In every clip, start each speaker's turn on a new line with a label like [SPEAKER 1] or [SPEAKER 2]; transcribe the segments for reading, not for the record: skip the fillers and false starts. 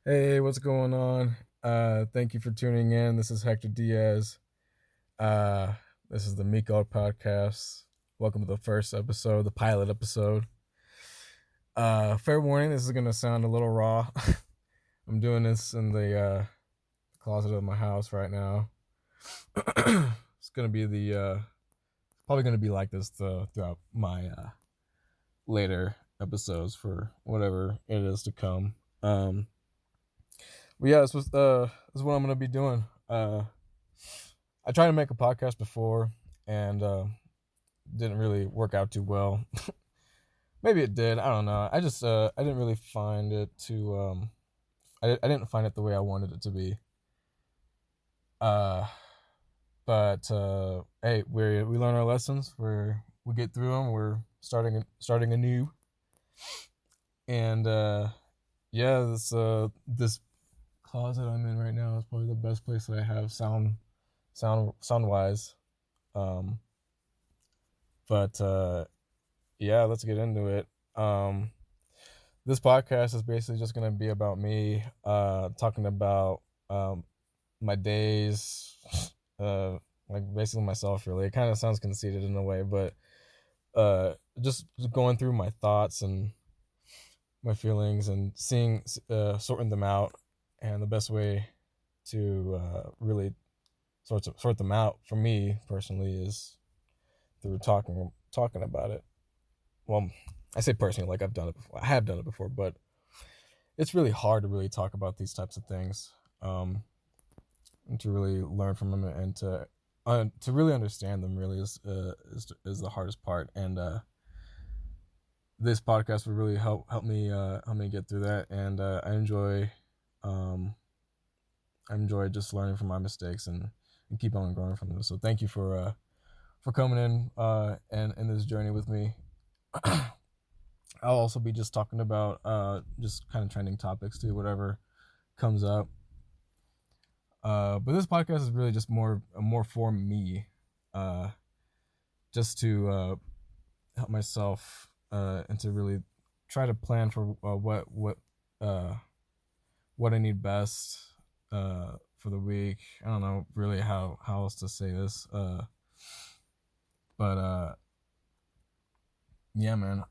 [SPEAKER 1] Hey, what's going on? Thank you for tuning in. This is Hector Diaz. Uh, this is the Meeko podcast. Welcome to the first episode, the pilot episode. Fair warning, this is gonna sound a little raw. I'm doing this in the closet of my house right now. It's gonna be probably gonna be like this throughout my later episodes for whatever it is to come. But yeah, this is what I'm gonna be doing. I tried to make a podcast before and didn't really work out too well. Maybe it did. I don't know. I didn't really find it to I didn't find it the way I wanted it to be. Uh, but hey, we learn our lessons. We get through them. We're starting anew, and yeah, this closet I'm in right now is probably the best place that I have sound wise. Um, but yeah, let's get into it. This podcast is basically just gonna be about me talking about my days, like basically myself. Really, it kind of sounds conceited in a way, but just going through my thoughts and my feelings and sorting them out, and the best way to really sort them out for me personally is through talking about it. Well, I say personally, like I've done it before. I have done it before, but it's really hard to really talk about these types of things, and to really learn from them and to really understand them. Really is the hardest part, and this podcast would really help me get through that. And I enjoy just learning from my mistakes and keep on growing from them. So thank you for coming in and in this journey with me. I'll also be just talking about just kind of trending topics too, whatever comes up. But this podcast is really just more for me, just to help myself and to really try to plan for what I need best for the week. I don't know really how else to say this, but yeah, man.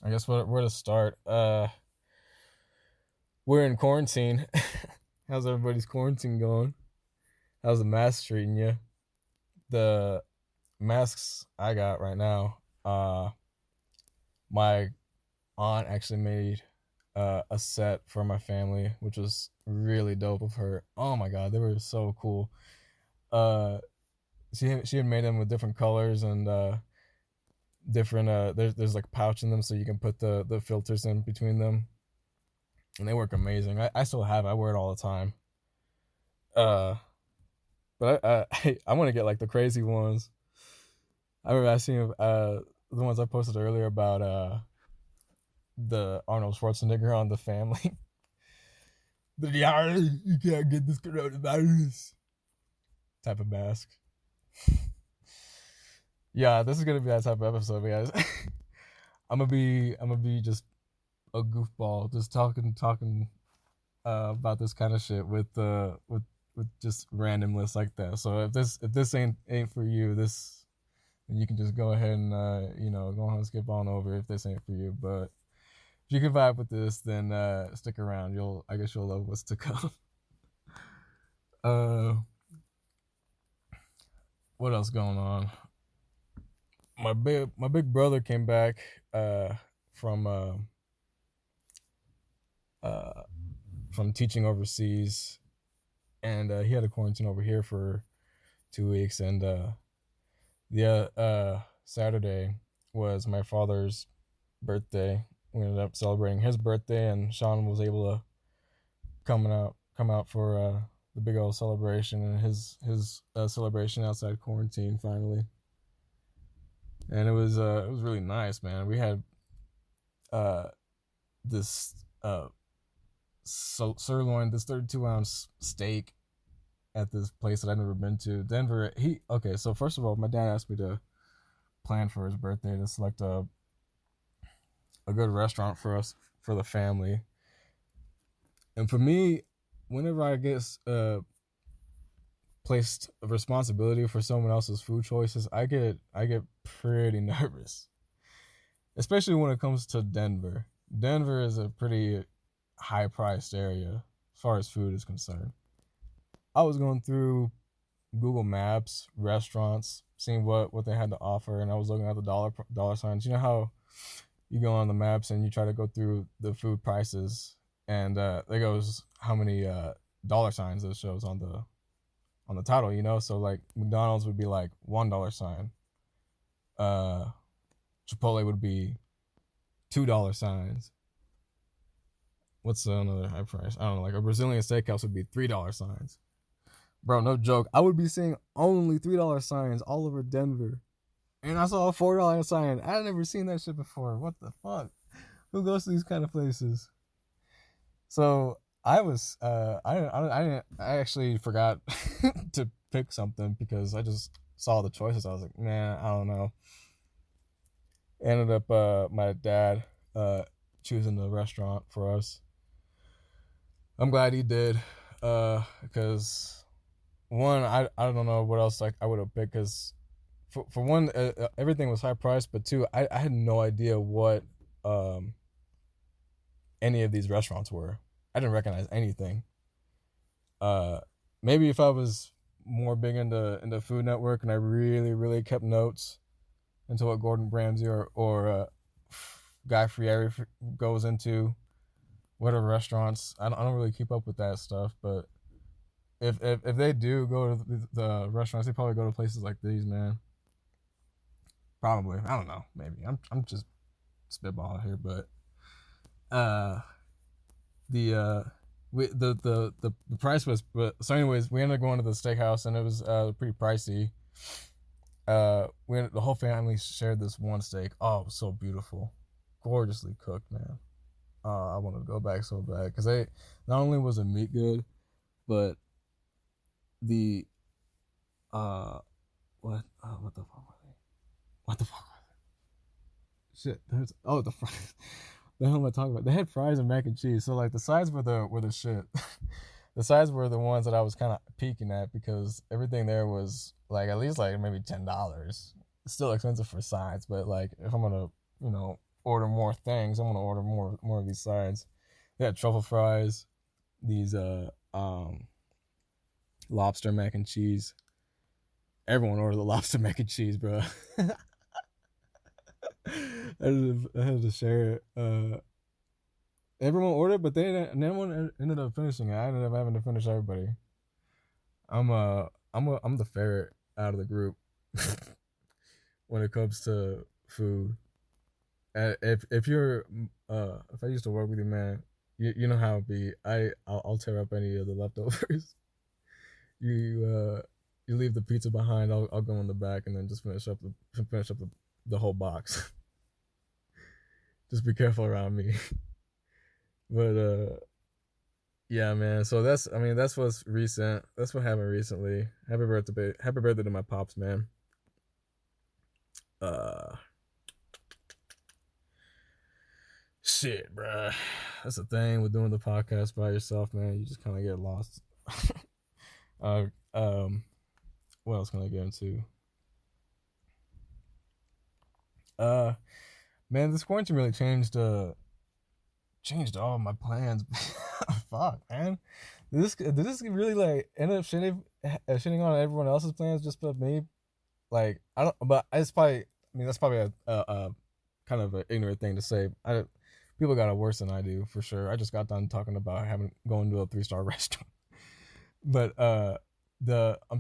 [SPEAKER 1] I guess where to start. We're in quarantine. How's everybody's quarantine going? How's the mask treating you? The masks I got right now, my aunt actually made a set for my family, which was really dope of her. Oh my god, they were so cool. Uh, she had made them with different colors and different. There's like a pouch in them, so you can put the filters in between them, and they work amazing. I still have it. I wear it all the time. Uh, but I want to get like the crazy ones. I remember I seen the ones I posted earlier about the Arnold Schwarzenegger on the family. You can't get this coronavirus type of mask. Yeah, this is gonna be that type of episode, guys. I'm gonna be just a goofball, just talking about this kind of shit with just random lists like that. So if this ain't for you, this then you can just go ahead and go ahead and skip on over if this ain't for you. But if you can vibe with this, then stick around. I guess you'll love what's to come. uh, what else going on? My big brother came back from uh, from teaching overseas, and he had a quarantine over here for 2 weeks. And Saturday was my father's birthday. We ended up celebrating his birthday, and Sean was able to come out for the big old celebration and his celebration outside quarantine finally. And it was really nice, man. We had uh, this sirloin, this 32-ounce steak at this place that I'd never been to. Denver. Okay. So first of all, my dad asked me to plan for his birthday to select a good restaurant for us for the family. And for me, whenever I get placed a responsibility for someone else's food choices, I get pretty nervous, especially when it comes to Denver. Denver is a pretty high priced area as far as food is concerned. I was going through Google Maps, restaurants, seeing what they had to offer, and I was looking at the dollar signs. You know how you go on the maps and you try to go through the food prices, and there goes how many dollar signs it shows on the title. So like McDonald's would be like $1 sign, uh, Chipotle would be $2 signs. What's another high price? I don't know. Like a Brazilian steakhouse would be $3 signs. Bro, no joke. I would be seeing only $3 signs all over Denver. And I saw a $4 sign. I had never seen that shit before. What the fuck? Who goes to these kind of places? So I was I actually forgot to pick something because I just saw the choices. I was like, man, I don't know. Ended up my dad choosing the restaurant for us. I'm glad he did, because one, I don't know what else I would have picked, because for one, everything was high priced, but two, I had no idea what any of these restaurants were. I didn't recognize anything. Maybe if I was more big into Food Network and I really kept notes into what Gordon Ramsay or Guy Fieri goes into, whatever restaurants. I don't really keep up with that stuff, but if they do go to the restaurants, they probably go to places like these, man. Probably. I don't know. Maybe I'm just spitballing here, but the price was, but so anyways, we ended up going to the steakhouse and it was pretty pricey. The whole family shared this one steak. Oh, it was so beautiful, gorgeously cooked, man. I want to go back so bad because they not only was the meat good, but the what the fuck were they? What the fuck were they? Shit, the fries. The hell am I talking about? They had fries and mac and cheese. So like the sides were the shit. The sides were the ones that I was kind of peeking at because everything there was like at least like maybe $10. It's still expensive for sides, but like if I'm gonna order more things, I'm gonna order more of these sides. They had truffle fries, these lobster mac and cheese. Everyone ordered the lobster mac and cheese, bro. I had to share it. Everyone ordered, but no one ended up finishing it. I ended up having to finish everybody. I'm the ferret out of the group when it comes to food. If you're if I used to work with you, man, you know how it be. I'll tear up any of the leftovers. You leave the pizza behind. I'll go in the back and then just finish up the whole box. Just be careful around me. But yeah, man. So that's what's recent. That's what happened recently. Happy birthday to my pops, man. Shit, bruh. That's the thing with doing the podcast by yourself, man. You just kind of get lost. What else can I get into? Man, this quarantine really changed all of my plans. Fuck, man. Did this really like end up shitting on everyone else's plans just but me? Like I don't, but it's probably. I mean, that's probably a kind of an ignorant thing to say. People got it worse than I do for sure. I just got done talking about going to a 3-star restaurant, but I'm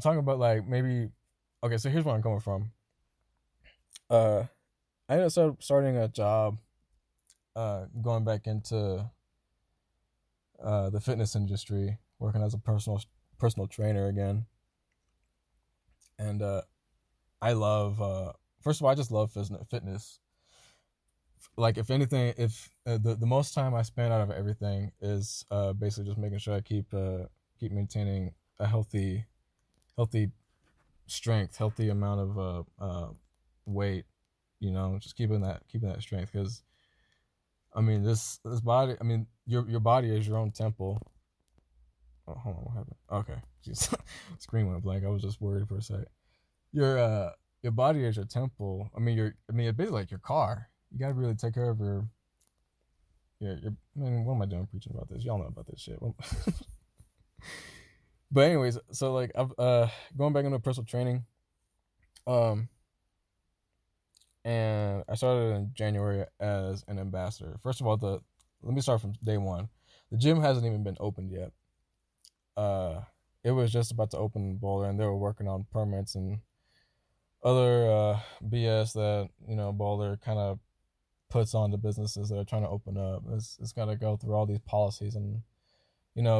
[SPEAKER 1] talking about like maybe. Okay, so here's where I'm coming from. I ended up starting a job, going back into the fitness industry, working as a personal trainer again, and I love. First of all, I just love fitness. Like if anything, if the most time I spend out of everything is basically just making sure I keep maintaining a healthy strength, healthy amount of weight, just keeping that strength, because I mean, this body. I mean, your body is your own temple. Oh, hold on, what happened? Okay, jeez, screen went blank. I was just worried for a sec. Your body is your temple. I mean, it's basically like your car. You gotta really take care of your. I mean, what am I doing preaching about this? Y'all know about this shit. But anyways, so like I've going back into personal training. Um, and I started in January as an ambassador. First of all, let me start from day one. The gym hasn't even been opened yet. Uh, it was just about to open in Boulder, and they were working on permits and other BS that Boulder kind of puts on the businesses that are trying to open up. It's got to go through all these policies and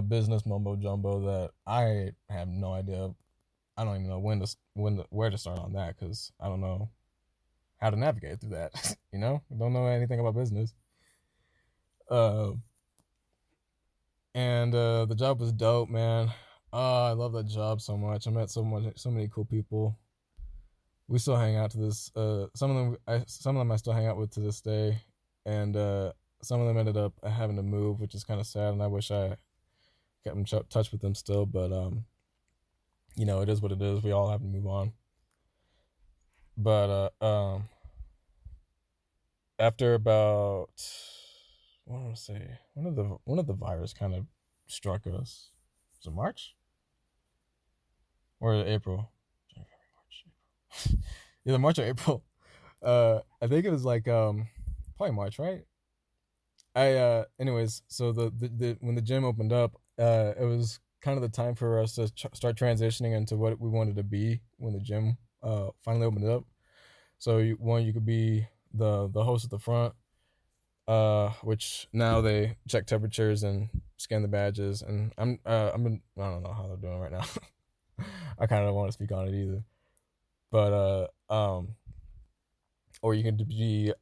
[SPEAKER 1] business mumbo jumbo that I have no idea. I don't even know where to start on that because I don't know how to navigate through that. I don't know anything about business. Uh, and the job was dope, man. I love that job so much. I met so many cool people. We still hang out to this. Some of them I still hang out with to this day, and some of them ended up having to move, which is kind of sad. And I wish I kept in touch with them still, but it is what it is. We all have to move on. But after about, what do I say, one of the virus kind of struck us. Was it March or April? March, April. Either March or April. I think it was like probably March, right? Anyways, so the when the gym opened up, it was kind of the time for us to start transitioning into what we wanted to be when the gym finally opened up. So you could be the host at the front, which now they check temperatures and scan the badges, and I don't know how they're doing right now. I kind of don't want to speak on it either, but or you can be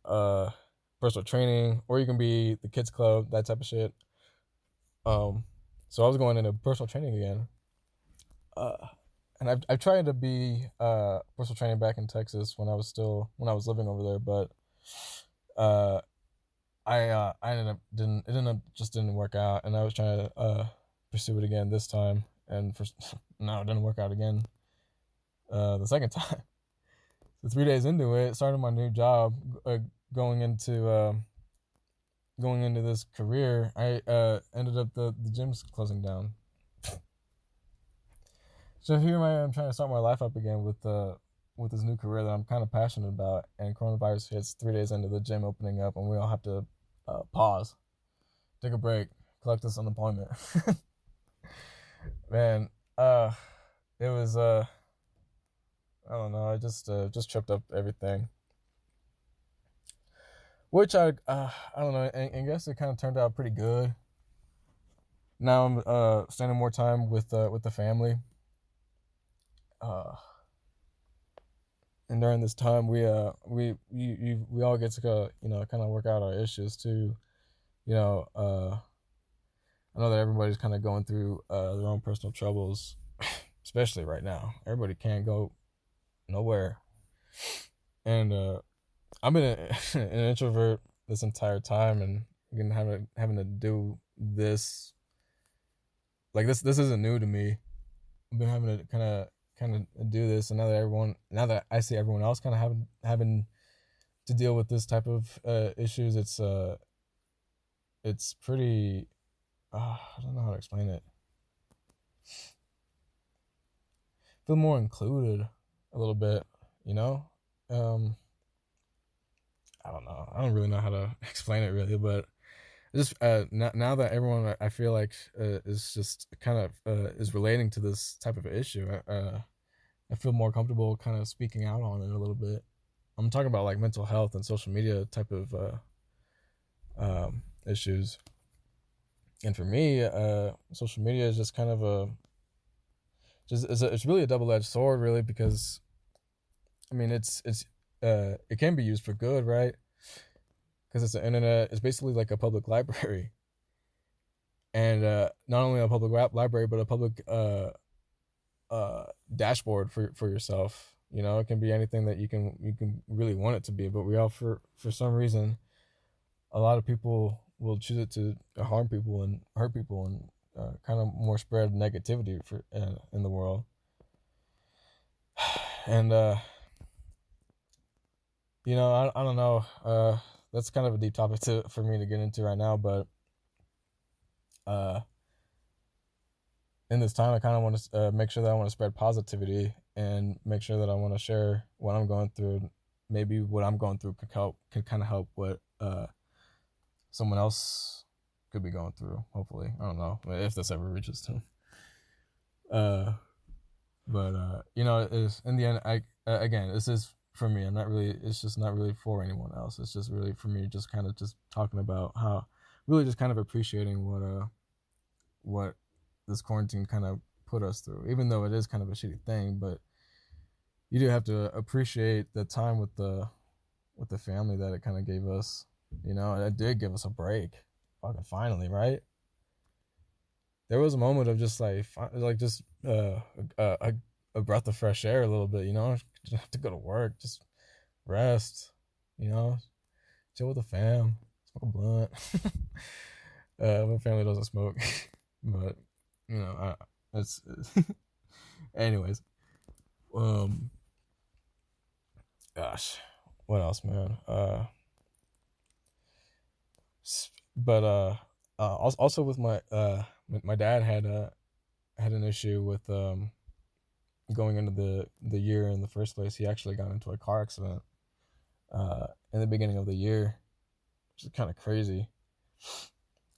[SPEAKER 1] personal training, or you can be the kids club, that type of shit. So I was going into personal training again, and I've tried to be personal training back in Texas when I was living over there, but uh, I ended up didn't work out, and I was trying to pursue it again this time, and no, it didn't work out again the second time. So 3 days into it, started my new job, going into this career, I ended up the gym's closing down. So here I am trying to start my life up again with this new career that I'm kind of passionate about, and coronavirus hits 3 days into the gym opening up, and we all have to pause, take a break, collect this unemployment. Man, it was I don't know, I just tripped up everything, which I don't know, and guess it kind of turned out pretty good. Now I'm spending more time with the family. Uh, and during this time, we all get to go, kind of work out our issues too. I know that everybody's kind of going through their own personal troubles, especially right now. Everybody can't go nowhere, and I've been an introvert this entire time, and again having to do this. Like this isn't new to me. I've been having to kind of do this, and now that I see everyone else kind of having to deal with this type of issues, it's pretty. I don't know how to explain it. Feel more included a little bit, you know. I don't know. I don't really know how to explain it really, but just now that everyone I feel like is just kind of is relating to this type of issue, I feel more comfortable kind of speaking out on it a little bit. I'm talking about like mental health and social media type of issues. And for me, social media is just kind of it's really a double-edged sword, really, because I mean it can be used for good, right? Because it's the internet. It's basically like a public library, and not only a public library, but a public dashboard for yourself. It can be anything that you can really want it to be, but we all for some reason a lot of people will choose it to harm people and hurt people and kind of more spread negativity for in the world. And I don't know. That's kind of a deep topic for me to get into right now, but uh, in this time, I kind of want to make sure that I want to spread positivity and make sure that I want to share what I'm going through. Maybe what I'm going through can kind of help what someone else could be going through. Hopefully, I don't know if this ever reaches them. But is in the end, I again, this is for me. I'm not really. It's just not really for anyone else. It's just really for me. Just kind of just talking about how really just kind of appreciating what this quarantine kind of put us through. Even though it is kind of a shitty thing, but you do have to appreciate the time with the family that it kind of gave us. It did give us a break. Fucking finally, right? There was a moment of just just a breath of fresh air a little bit. Just have to go to work, just rest. Chill with the fam, smoke a blunt. My family doesn't smoke, but it's anyways. Gosh, what else, man? But also with my dad had an issue with going into the year in the first place. He actually got into a car accident in the beginning of the year, which is kind of crazy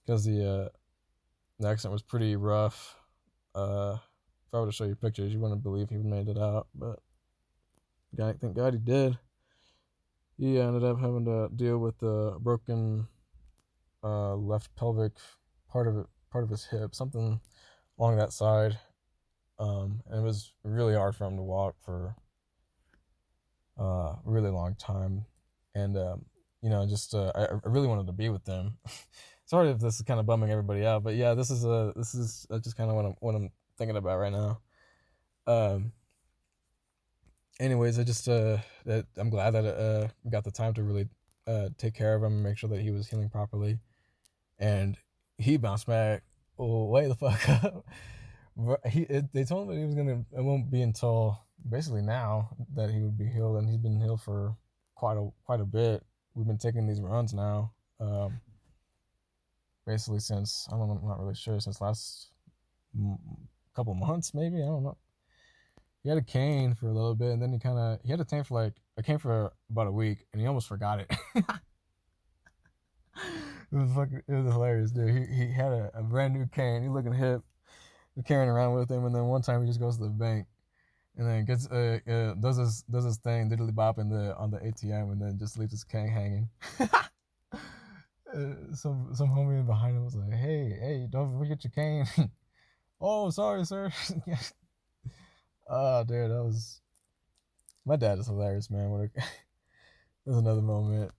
[SPEAKER 1] because the accident was pretty rough. If I were to show you pictures, you wouldn't believe he made it out, but thank God he did. He ended up having to deal with a broken left pelvic part of his hip, something along that side. And it was really hard for him to walk for a really long time. And just I really wanted to be with them. Sorry if this is kind of bumming everybody out, but yeah, this is just kind of what I'm thinking about right now. Anyways, I just that I'm glad that we got the time to really take care of him and make sure that he was healing properly, and he bounced back way the fuck up. They told him that he was gonna. It won't be until basically now that he would be healed, and he's been healed for quite a bit. We've been taking these runs now, basically since I'm not really sure, since last couple months maybe. I don't know. He had a cane for a little bit, and then he had a cane for about a week, and he almost forgot it. It was hilarious, dude. He had a brand new cane. He looking hip. We're carrying around with him, and then one time he just goes to the bank, and then gets does his thing, diddly bop on the ATM, and then just leaves his cane hanging. Some homie behind him was like, "Hey, don't forget your cane." Oh, sorry, sir. Oh, dude, that was. My dad is hilarious, man. There's another moment.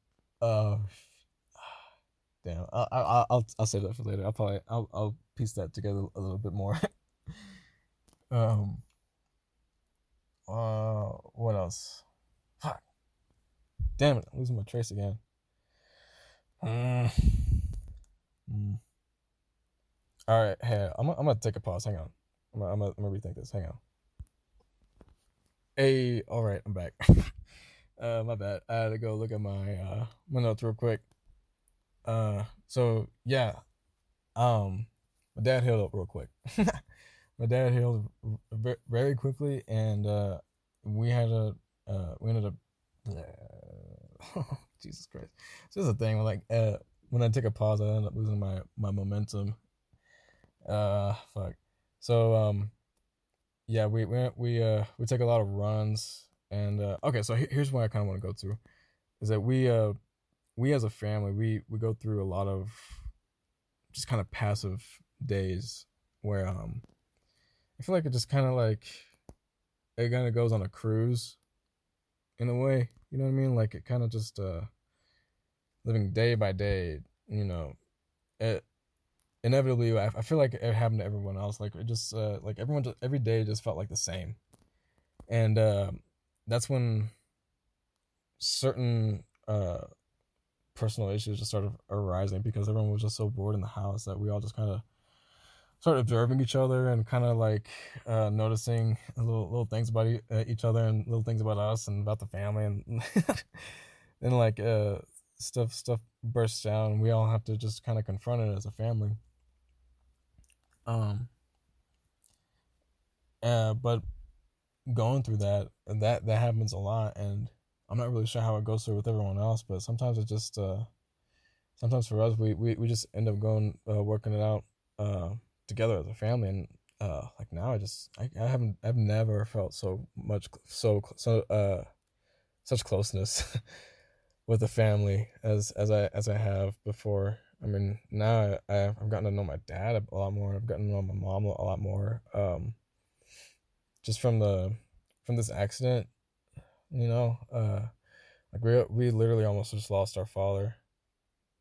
[SPEAKER 1] Damn. I'll save that for later. I'll piece that together a little bit more. What else? Fuck. Damn it! I'm losing my trace again. All right, hey, I'm gonna take a pause. Hang on. I'm gonna rethink this. Hang on. Hey, all right, I'm back. My bad. I had to go look at my notes real quick. So yeah, my dad healed up real quick. My dad healed very quickly, and we ended up. Jesus Christ! It's just a thing. When I take a pause, I end up losing my momentum. Fuck. So yeah, we take a lot of runs, and okay. So here's what I kind of want to go to, is that we as a family we go through a lot of just kind of passive days where I feel like it just kind of it kind of goes on a cruise in a way, you know what I mean? Like it kind of just living day by day, it inevitably I feel like it happened to everyone else. Like it just like every day just felt like the same, and that's when certain personal issues just started arising because everyone was just so bored in the house that we all just kind of started observing each other and kind of like noticing little things about each other and little things about us and about the family and and like stuff bursts down and we all have to just kind of confront it as a family. Um, but going through that happens a lot, and I'm not really sure how it goes through with everyone else, but sometimes it just sometimes for us we just end up going working it out together as a family, and like now I've never felt such closeness with the family as I have before. I mean, now I've gotten to know my dad a lot more. I've gotten to know my mom a lot more. Just from this accident, you know. Like we literally almost just lost our father,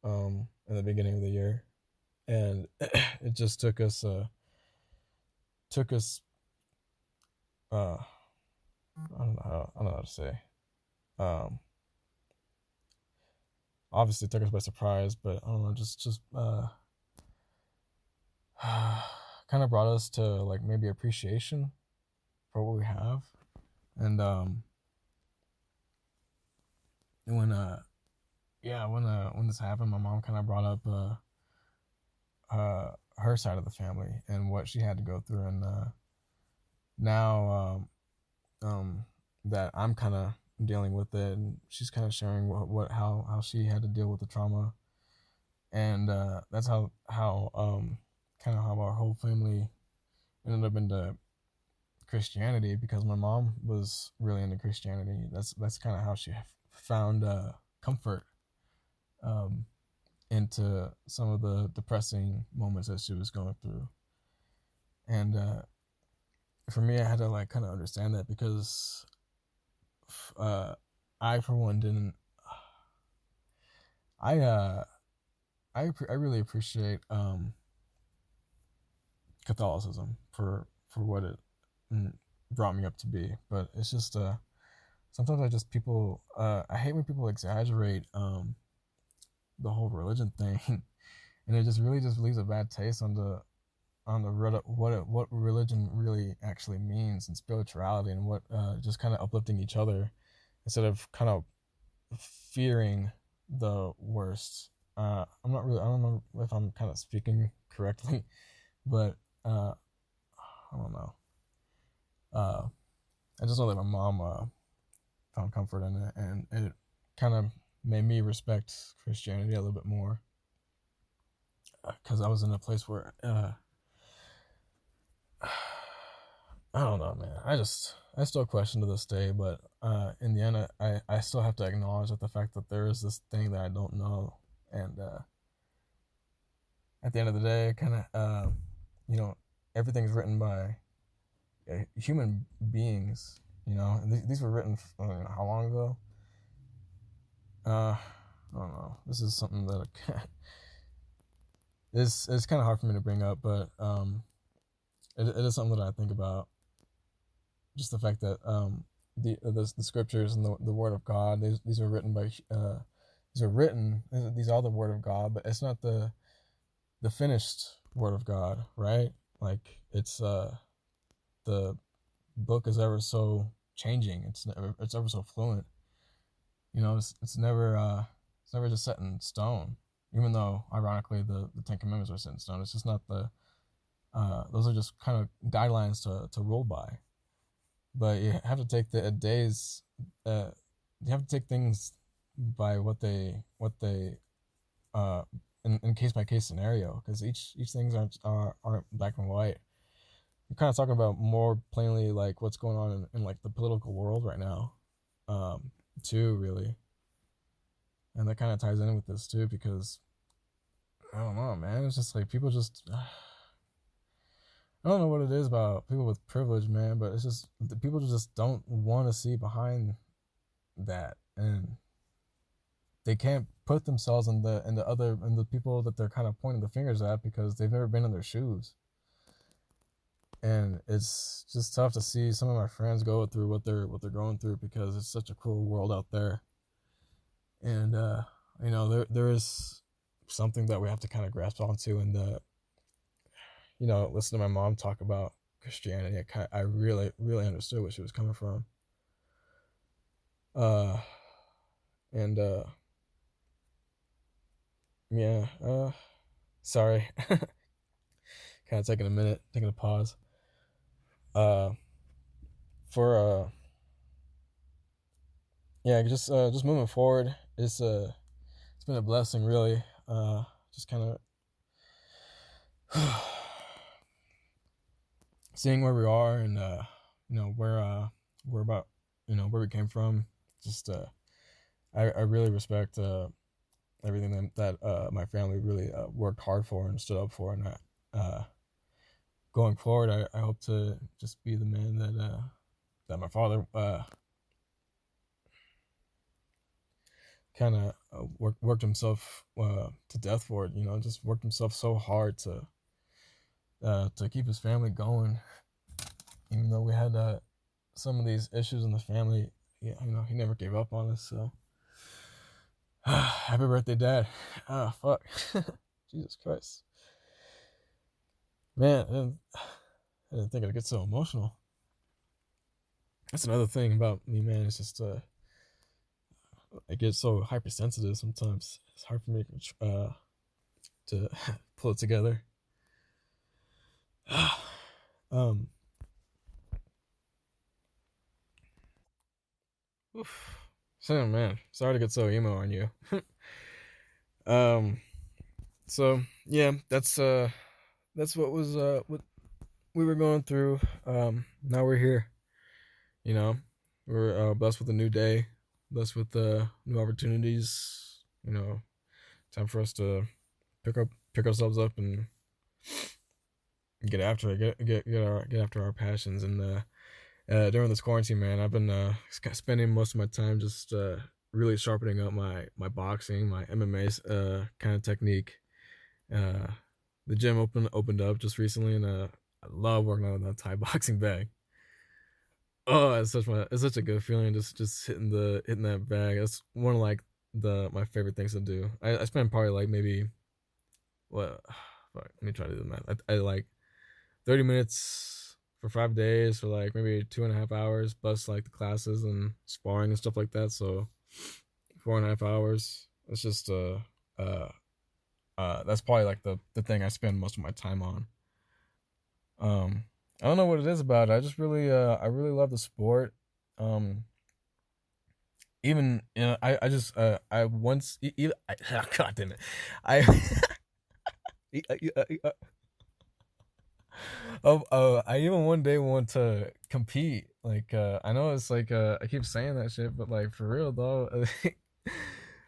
[SPEAKER 1] in the beginning of the year, and it just took us I don't know how to say. Um, Obviously took us by surprise, but I don't know, just kind of brought us to like maybe appreciation for what we have, and when when this happened, my mom kind of brought up her side of the family and what she had to go through, and now that I'm kind of dealing with it, and she's kind of sharing how she had to deal with the trauma, and that's how kind of how our whole family ended up into Christianity, because my mom was really into Christianity. That's kind of how she found comfort um, into some of the depressing moments that she was going through, and for me, I had to like kind of understand that, because uh, I for one didn't. I I really appreciate Catholicism for what it brought me up to be, but it's just sometimes I just people I hate when people exaggerate the whole religion thing, and it just really just leaves a bad taste on the what religion really actually means, and spirituality, and what just kind of uplifting each other instead of kind of fearing the worst. I'm not really. I don't know if I'm kind of speaking correctly, but I don't know. Uh, I just know that my mom found comfort in it, and it kind of made me respect Christianity a little bit more, because I was in a place where I don't know, man. I still question to this day, but in the end, I still have to acknowledge that the fact that there is this thing that I don't know, and at the end of the day, kind of you know, everything's written by human beings, you know, and these were written how long ago? I don't know. This is something that it's kind of hard for me to bring up, but it is something that I think about. Just the fact that the scriptures and the word of God, these are written by these are the word of God, but it's not the finished word of God, right? Like it's the book is ever so changing. It's ever so fluent. You know, it's never just set in stone. Even though ironically the Ten Commandments are set in stone, it's just not the those are just kind of guidelines to roll by. But you have to take the days. You have to take things by what they in case by case scenario, because each things aren't black and white. I'm kind of talking about more plainly like what's going on in like the political world right now, too, really, and that kind of ties in with this too, because I don't know, man. It's just like people just I don't know what it is about people with privilege, man, but it's just the people just don't want to see behind that, and they can't put themselves in the people that they're kind of pointing the fingers at, because they've never been in their shoes. And it's just tough to see some of my friends go through what they're going through, because it's such a cruel world out there. And there is something that we have to kind of grasp onto, and listen to my mom talk about Christianity. I really really understood where she was coming from. Uh, and yeah. Sorry, kind of taking a minute, taking a pause. Uh, for yeah, just moving forward. It's been a blessing, really. Just kind of seeing where we are, and where we're about, where we came from. Just I really respect everything that my family really worked hard for and stood up for, and going forward, I hope to just be the man that my father kind of worked himself to death for it. Just worked himself so hard to keep his family going, even though we had some of these issues in the family. Yeah, he never gave up on us. So, happy birthday, Dad. Ah, fuck, Jesus Christ, man. I didn't think I'd get so emotional. That's another thing about me, man. It's just I get so hypersensitive sometimes. It's hard for me to pull it together. um, oof. So man, sorry to get so emo on you. um, so yeah, that's what we were going through. Now we're here. You know, we're blessed with a new day, blessed with new opportunities. Time for us to pick ourselves up and get after it, get after our passions. And during this quarantine, man, I've been spending most of my time just really sharpening up my boxing, my MMA kind of technique. Uh, the gym opened up just recently, and I love working out in that Thai boxing bag. Oh, it's such a good feeling, just hitting that bag. That's one of like the my favorite things to do. I spend probably like maybe what fuck, let me try to do the math. I like 30 minutes for 5 days for like maybe 2.5 hours plus like the classes and sparring and stuff like that. So 4.5 hours. It's just uh that's probably like the thing I spend most of my time on. Um, I don't know what it is about it. I really love the sport. Um, even I just I once God damn it, I I even one day want to compete. Like I know it's like I keep saying that shit, but like for real though,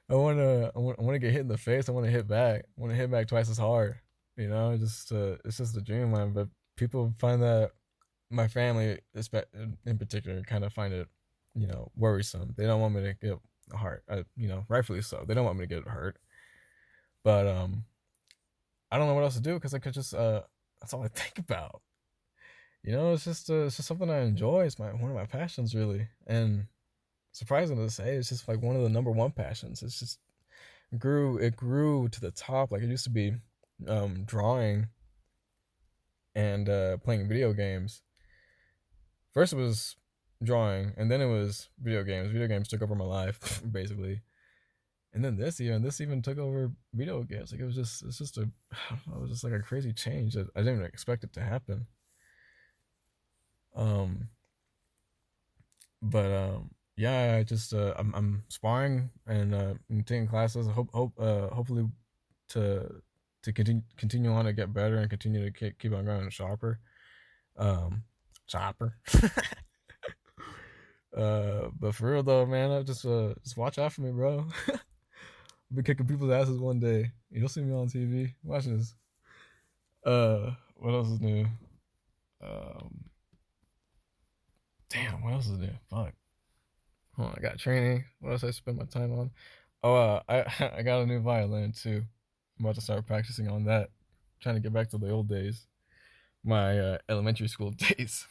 [SPEAKER 1] I want to get hit in the face. I want to hit back. I want to hit back twice as hard. Just it's just a dream, man. But people find that my family, in particular, kind of find it, worrisome. They don't want me to get hurt. Rightfully so. They don't want me to get hurt. But I don't know what else to do because I could just that's all I think about. It's just something I enjoy. It's one of my passions, really. And surprising to say, it's just like one of the number one passions. It's just it grew to the top. Like it used to be drawing and playing video games. First it was drawing, and then it was video games. Video games took over my life, basically. And then this even took over video games. Like it's just it was just like a crazy change that I didn't even expect it to happen. Um, but yeah, I'm sparring and I'm taking classes. Hopefully to continue on to get better and continue to keep on going sharper. Chopper. But for real though, man, I just watch out for me, bro. I'll be kicking people's asses one day. You'll see me on TV. Watch this. What else is new? Um, Damn, what else is new? Fuck. Hold on, I got training. What else I spend my time on? Oh, I I got a new violin too. I'm about to start practicing on that. Trying to get back to the old days, my elementary school days.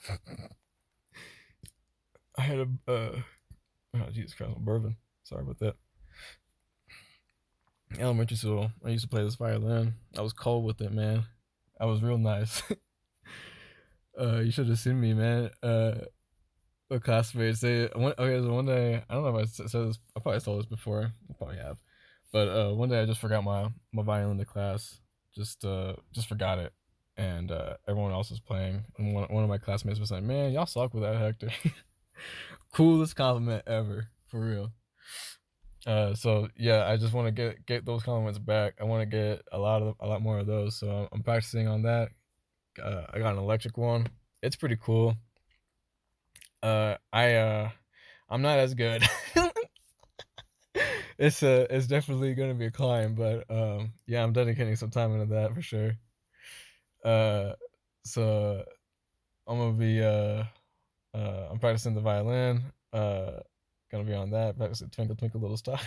[SPEAKER 1] I had a oh Jesus Christ, I'm bourbon. Sorry about that. elementary school, I used to play this violin. I was cold with it, man. I was real nice. You should have seen me, man. My classmates, so one day, I don't know if I said this, I probably told this before, I probably have, but one day I just forgot my violin in class, just forgot it, and everyone else was playing, and one of my classmates was like, "Man, y'all suck with that, Hector." Coolest compliment ever, for real. So yeah, I just want to get those compliments back. I want to get a lot more of those. So I'm practicing on that. I got an electric one. It's pretty cool. I'm not as good. It's definitely gonna be a climb, but yeah, I'm dedicating some time into that for sure. Uh, so I'm gonna be I'm practicing the violin. Gonna be on that. Practicing Twinkle Twinkle Little Star.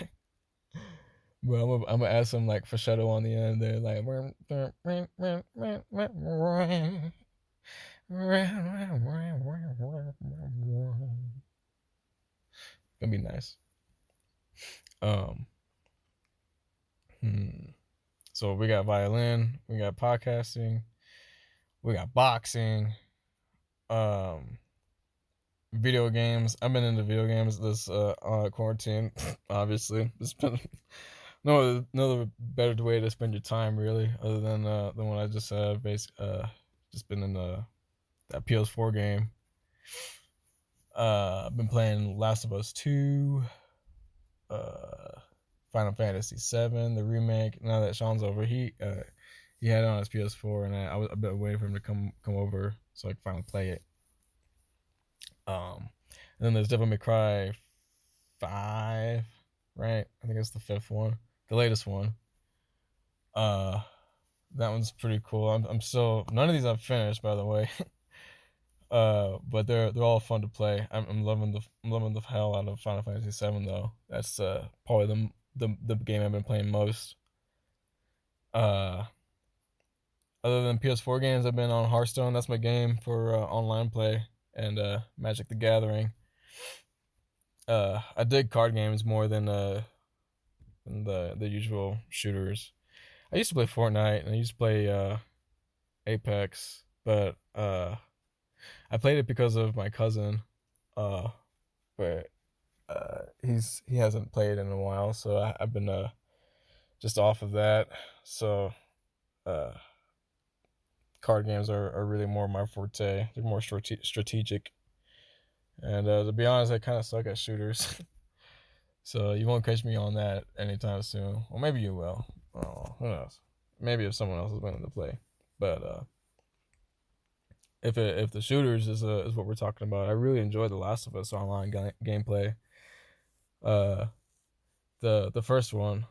[SPEAKER 1] But I'm gonna add some like falsetto on the end there, like gonna be nice. Um, hmm. So we got violin, we got podcasting, we got boxing, um, video games. I've been into video games this quarantine. Obviously, it's been no other better way to spend your time really, other than what I just said. Just been in that PS4 game. I've been playing Last of Us 2, uh, Final Fantasy 7, the remake. Now that Sean's over, he had it on his PS4, and I've been waiting for him to come over so I can finally play it. And then there's Devil May Cry 5, right? I think it's the fifth one, the latest one. That one's pretty cool. I'm still, none of these I've finished, by the way. But they're all fun to play. I'm loving the hell out of Final Fantasy 7 though. That's probably the game I've been playing most. Uh, Other than PS4 games, I've been on Hearthstone. That's my game for online play, and Magic the Gathering. I dig card games more than the usual shooters. I used to play Fortnite and I used to play Apex, but I played it because of my cousin, uh, but he hasn't played in a while, so I've been just off of that. So uh, card games are really more my forte. They're more strategic, and to be honest, I kind of suck at shooters. So you won't catch me on that anytime soon. Or maybe you will. Oh, who knows? Maybe if someone else is willing to play. But if the shooters is what we're talking about, I really enjoyed The Last of Us online gameplay. Uh, the first one,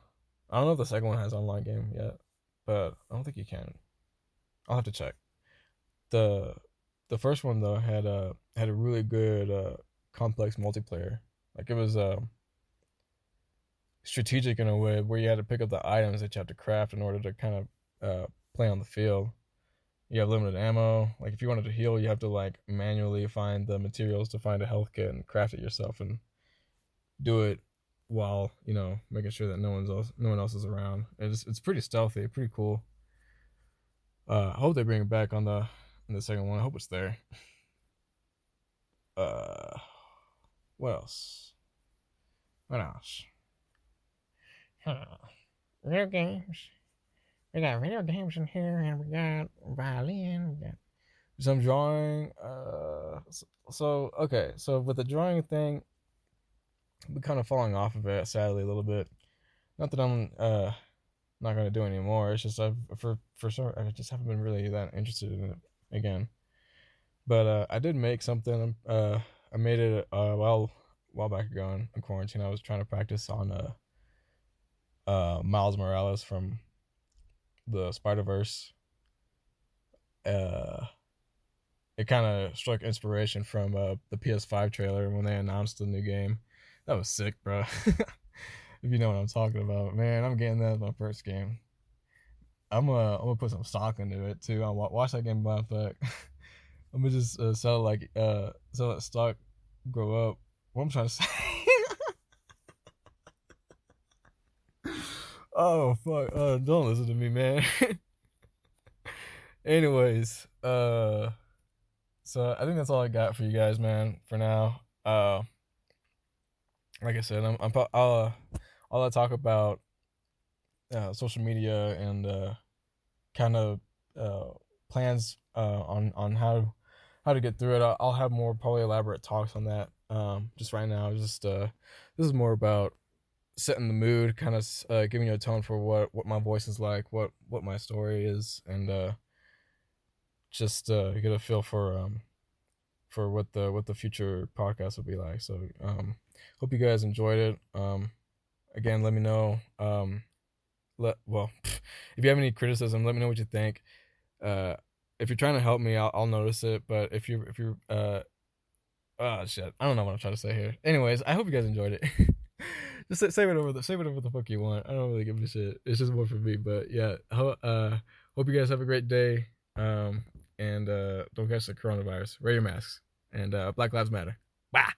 [SPEAKER 1] I don't know if the second one has online game yet, but I don't think you can. I'll have to check. the The first one though had a really good complex multiplayer. Like it was strategic in a way where you had to pick up the items that you have to craft in order to kind of play on the field. You have limited ammo. Like if you wanted to heal, you have to like manually find the materials to find a health kit and craft it yourself and do it while making sure that no one else is around. It's pretty stealthy, pretty cool. I hope they bring it back in the second one. I hope it's there. Uh, what else? What else? Video games. We got video games in here, and we got violin. We got some drawing. Okay. So with the drawing thing, I'm kind of falling off of it, sadly, a little bit. Not that I'm not gonna do it anymore. It's just for sure I just haven't been really that interested in it again. But I did make something. I made it while back ago in quarantine. I was trying to practice on Miles Morales from the Spider-Verse. Uh, it kind of struck inspiration from the PS5 trailer when they announced the new game. That was sick, bro. If you know what I'm talking about, man, I'm getting that as my first game. I'm gonna put some stock into it too. I'll watch that game by effect. I'm gonna just sell that stock, grow up. What I'm trying to say. Oh fuck! Don't listen to me, man. Anyways, so I think that's all I got for you guys, man. For now, like I said, I'll talk about social media and kind of uh, plans on how to get through it. I'll have more probably elaborate talks on that. Just right now, just this is more about setting the mood, kind of giving you a tone for what my voice is like, what my story is, and just get a feel for what the future podcast will be like. So hope you guys enjoyed it. Again, let me know. Well, if you have any criticism, let me know what you think. Uh, if you're trying to help me, I'll notice it. But if you're oh shit, I don't know what I'm trying to say here. Anyways, I hope you guys enjoyed it. Just say whatever the fuck you want. I don't really give a shit. It's just more for me. But yeah, hope you guys have a great day. And don't catch the coronavirus. Wear your masks. And Black Lives Matter. Bye.